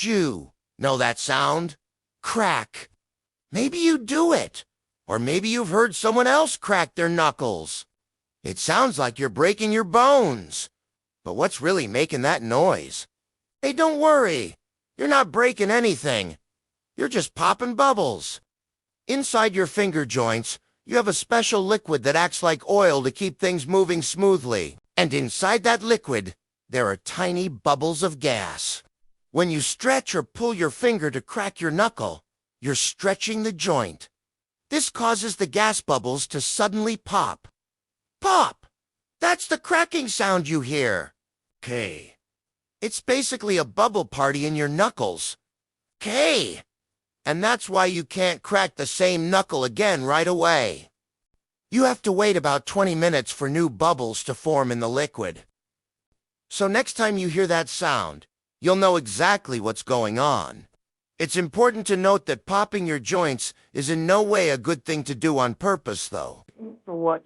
Jew. Know that sound? Crack. Maybe you do it. Or maybe you've heard someone else crack their knuckles. It sounds like you're breaking your bones. But what's really making that noise? Hey, don't worry. You're not breaking anything. You're just popping bubbles. Inside your finger joints, you have a special liquid that acts like oil to keep things moving smoothly. And inside that liquid, there are tiny bubbles of gas. When you stretch or pull your finger to crack your knuckle, you're stretching the joint. This causes the gas bubbles to suddenly pop. Pop! That's the cracking sound you hear. Okay. It's basically a bubble party in your knuckles. Okay. And that's why you can't crack the same knuckle again right away. You have to wait about 20 minutes for new bubbles to form in the liquid. So next time you hear that sound, you'll know exactly what's going on. It's important to note that popping your joints is in no way a good thing to do on purpose, though. For what?